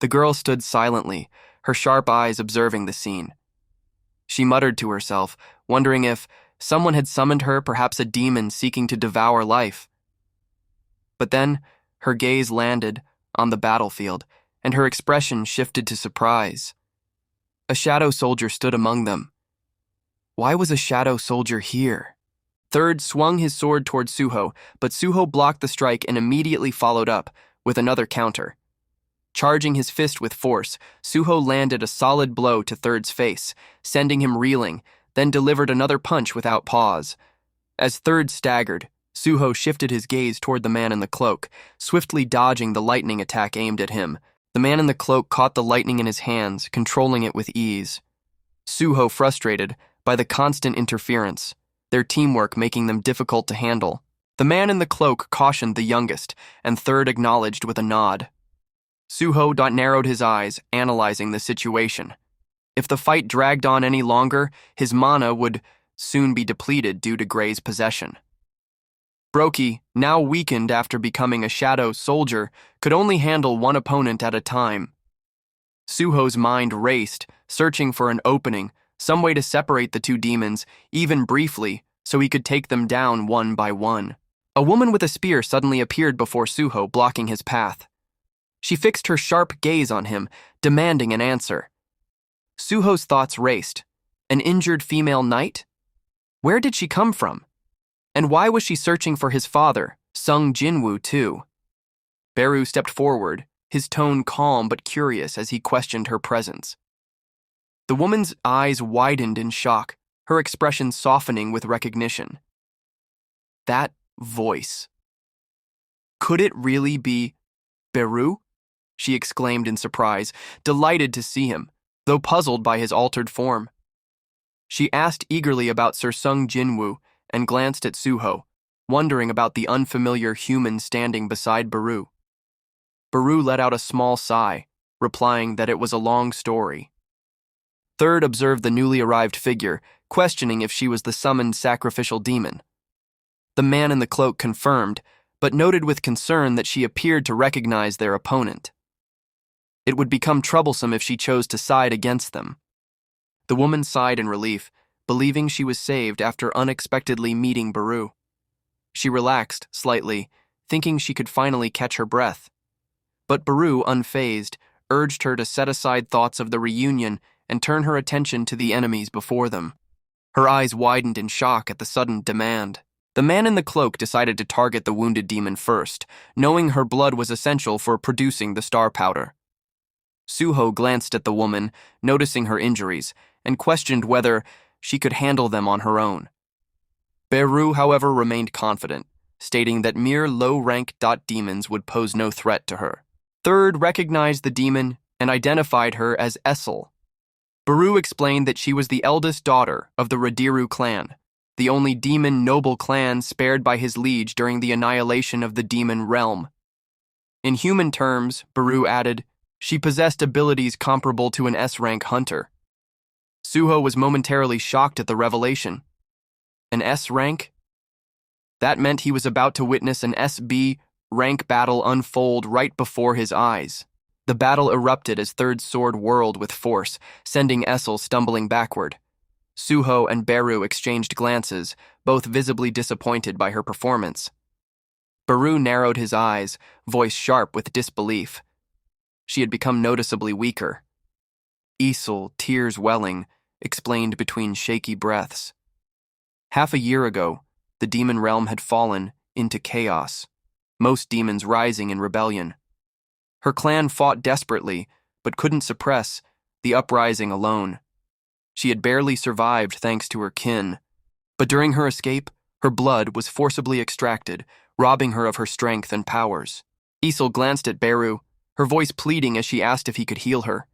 The girl stood silently, her sharp eyes observing the scene. She muttered to herself, wondering if someone had summoned her, perhaps a demon seeking to devour life. But then, her gaze landed on the battlefield, and her expression shifted to surprise. A shadow soldier stood among them. Why was a shadow soldier here? Third swung his sword toward Suho, but Suho blocked the strike and immediately followed up with another counter. Charging his fist with force, Suho landed a solid blow to Third's face, sending him reeling, then delivered another punch without pause. As Third staggered, Suho shifted his gaze toward the man in the cloak, swiftly dodging the lightning attack aimed at him. The man in the cloak caught the lightning in his hands, controlling it with ease. Suho frustrated by the constant interference, their teamwork making them difficult to handle. The man in the cloak cautioned the youngest, and Third acknowledged with a nod. Suho narrowed his eyes, analyzing the situation. If the fight dragged on any longer, his mana would soon be depleted due to Gray's possession. Brokey, now weakened after becoming a shadow soldier, could only handle one opponent at a time. Suho's mind raced, searching for an opening, some way to separate the two demons, even briefly, so he could take them down one by one. A woman with a spear suddenly appeared before Suho, blocking his path. She fixed her sharp gaze on him, demanding an answer. Suho's thoughts raced. An injured female knight? Where did she come from? And why was she searching for his father, Sung Jinwoo, too? Beru stepped forward, his tone calm but curious as he questioned her presence. The woman's eyes widened in shock, her expression softening with recognition. That voice. Could it really be Beru? She exclaimed in surprise, delighted to see him, though puzzled by his altered form. She asked eagerly about Sir Sung Jinwoo and glanced at Suho, wondering about the unfamiliar human standing beside Beru. Beru let out a small sigh, replying that it was a long story. Third observed the newly arrived figure, questioning if she was the summoned sacrificial demon. The man in the cloak confirmed, but noted with concern that she appeared to recognize their opponent. It would become troublesome if she chose to side against them. The woman sighed in relief, believing she was saved after unexpectedly meeting Beru. She relaxed slightly, thinking she could finally catch her breath. But Beru, unfazed, urged her to set aside thoughts of the reunion and turn her attention to the enemies before them. Her eyes widened in shock at the sudden demand. The man in the cloak decided to target the wounded demon first, knowing her blood was essential for producing the star powder. Suho glanced at the woman, noticing her injuries, and questioned whether she could handle them on her own. Beru, however, remained confident, stating that mere low-rank demons would pose no threat to her. Third recognized the demon and identified her as Essel. Beru explained that she was the eldest daughter of the Radiru clan, the only demon noble clan spared by his liege during the annihilation of the demon realm. In human terms, Beru added, she possessed abilities comparable to an S-rank hunter. Suho was momentarily shocked at the revelation. An S-rank? That meant he was about to witness an SB rank battle unfold right before his eyes. The battle erupted as Third sword whirled with force, sending Essel stumbling backward. Suho and Beru exchanged glances, both visibly disappointed by her performance. Beru narrowed his eyes, voice sharp with disbelief. She had become noticeably weaker. Essel, tears welling, explained between shaky breaths. Half a year ago, the demon realm had fallen into chaos, most demons rising in rebellion. Her clan fought desperately, but couldn't suppress the uprising alone. She had barely survived thanks to her kin, but during her escape, her blood was forcibly extracted, robbing her of her strength and powers. Essel glanced at Beru, her voice pleading as she asked if he could heal her.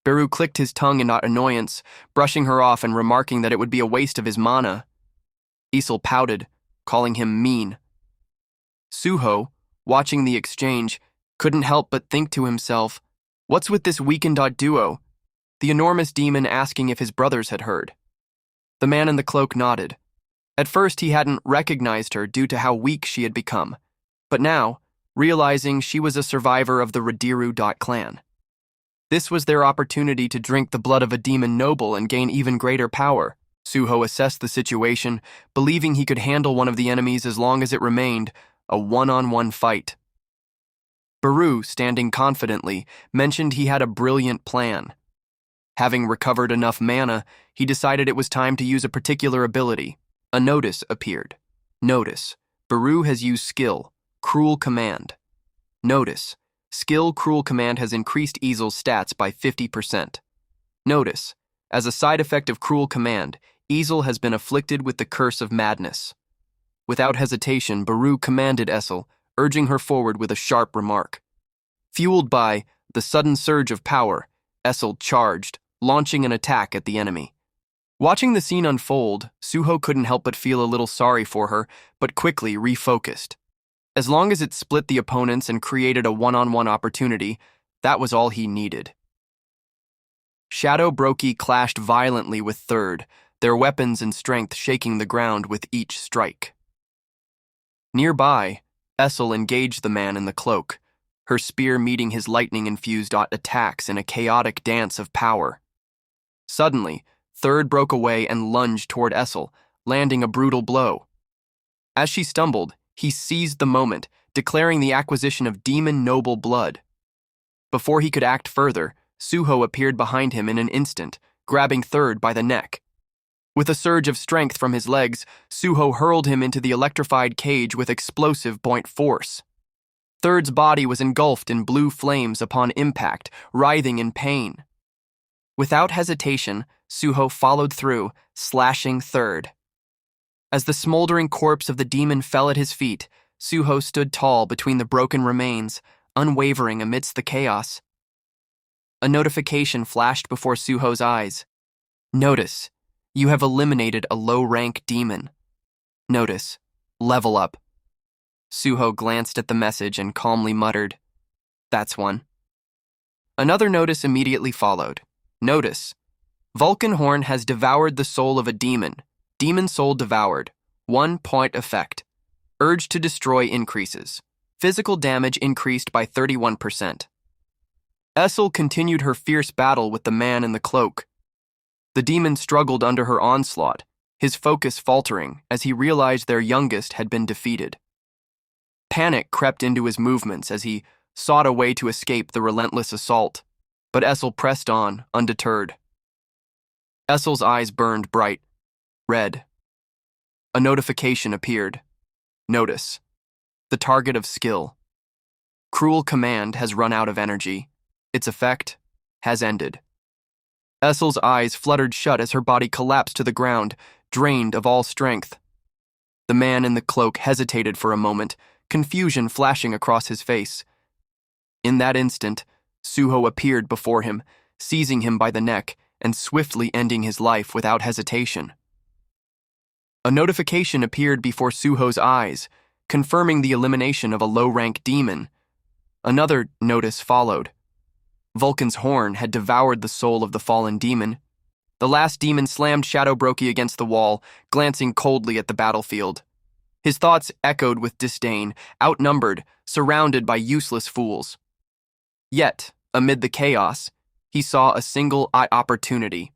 Beru clicked his tongue in annoyance, brushing her off and remarking that it would be a waste of his mana. Essel pouted, calling him mean. Suho, watching the exchange, couldn't help but think to himself, what's with this weakened duo? The enormous demon asking if his brothers had heard. The man in the cloak nodded. At first he hadn't recognized her due to how weak she had become, but now, realizing she was a survivor of the Radiru clan, This was their opportunity to drink the blood of a demon noble and gain even greater power. Suho assessed the situation, believing he could handle one of the enemies as long as it remained a one-on-one fight. Baru, standing confidently, mentioned he had a brilliant plan. Having recovered enough mana, he decided it was time to use a particular ability. A notice appeared. Notice: Baru has used skill, Cruel Command. Notice: skill Cruel Command has increased Easel's stats by 50%. Notice: as a side effect of Cruel Command, Easel has been afflicted with the Curse of Madness. Without hesitation, Baru commanded Essel, urging her forward with a sharp remark. Fueled by the sudden surge of power, Essel charged, launching an attack at the enemy. Watching the scene unfold, Suho couldn't help but feel a little sorry for her, but quickly refocused. As long as it split the opponents and created a one-on-one opportunity, that was all he needed. Shadow Brokey clashed violently with Third, their weapons and strength shaking the ground with each strike. Nearby, Essel engaged the man in the cloak, her spear meeting his lightning-infused attacks in a chaotic dance of power. Suddenly, Third broke away and lunged toward Essel, landing a brutal blow. As she stumbled, he seized the moment, declaring the acquisition of demon noble blood. Before he could act further, Suho appeared behind him in an instant, grabbing Third by the neck. With a surge of strength from his legs, Suho hurled him into the electrified cage with explosive point force. Third's body was engulfed in blue flames upon impact, writhing in pain. Without hesitation, Suho followed through, slashing Third. As the smoldering corpse of the demon fell at his feet, Suho stood tall between the broken remains, unwavering amidst the chaos. A notification flashed before Suho's eyes. Notice: you have eliminated a low-rank demon. Notice: level up. Suho glanced at the message and calmly muttered, "That's one." Another notice immediately followed. Notice: Vulcanhorn has devoured the soul of a demon. Demon soul devoured. 1 point effect. Urge to destroy increases. Physical damage increased by 31%. Essel continued her fierce battle with the man in the cloak. The demon struggled under her onslaught, his focus faltering as he realized their youngest had been defeated. Panic crept into his movements as he sought a way to escape the relentless assault, but Essel pressed on, undeterred. Essel's eyes burned bright red. A notification appeared. Notice: the target of skill. Cruel Command has run out of energy. Its effect has ended. Essel's eyes fluttered shut as her body collapsed to the ground, drained of all strength. The man in the cloak hesitated for a moment, confusion flashing across his face. In that instant, Suho appeared before him, seizing him by the neck and swiftly ending his life without hesitation. A notification appeared before Suho's eyes, confirming the elimination of a low-rank demon. Another notice followed. Vulcan's horn had devoured the soul of the fallen demon. The last demon slammed Shadow Brokey against the wall, glancing coldly at the battlefield. His thoughts echoed with disdain, outnumbered, surrounded by useless fools. Yet, amid the chaos, he saw a single opportunity.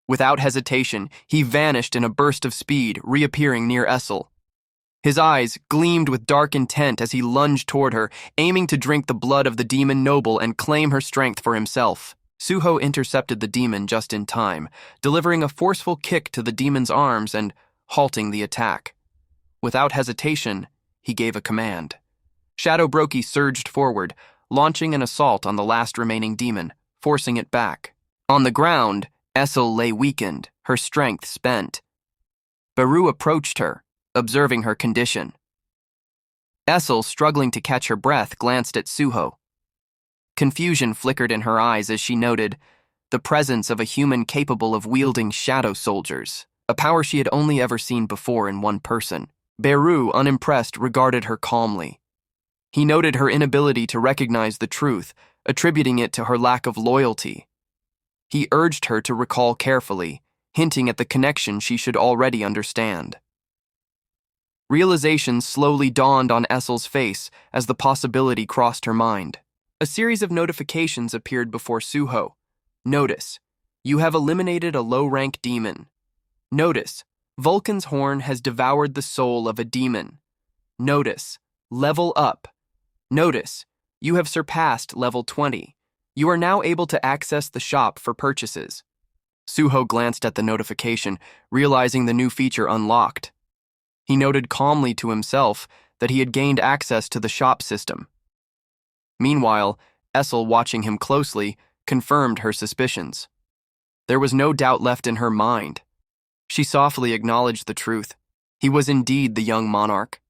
Without hesitation, he vanished in a burst of speed, reappearing near Essel. His eyes gleamed with dark intent as he lunged toward her, aiming to drink the blood of the demon noble and claim her strength for himself. Suho intercepted the demon just in time, delivering a forceful kick to the demon's arms and halting the attack. Without hesitation, he gave a command. Shadow Brokey surged forward, launching an assault on the last remaining demon, forcing it back. On the ground, Essel lay weakened, her strength spent. Baru approached her, observing her condition. Essel, struggling to catch her breath, glanced at Suho. Confusion flickered in her eyes as she noted the presence of a human capable of wielding shadow soldiers, a power she had only ever seen before in one person. Baru, unimpressed, regarded her calmly. He noted her inability to recognize the truth, attributing it to her lack of loyalty. He urged her to recall carefully, hinting at the connection she should already understand. Realization slowly dawned on Essel's face as the possibility crossed her mind. A series of notifications appeared before Suho. Notice: you have eliminated a low-rank demon. Notice: Vulcan's horn has devoured the soul of a demon. Notice: level up. Notice: you have surpassed level 20. You are now able to access the shop for purchases. Suho glanced at the notification, realizing the new feature unlocked. He noted calmly to himself that he had gained access to the shop system. Meanwhile, Essel, watching him closely, confirmed her suspicions. There was no doubt left in her mind. She softly acknowledged the truth. He was indeed the young monarch.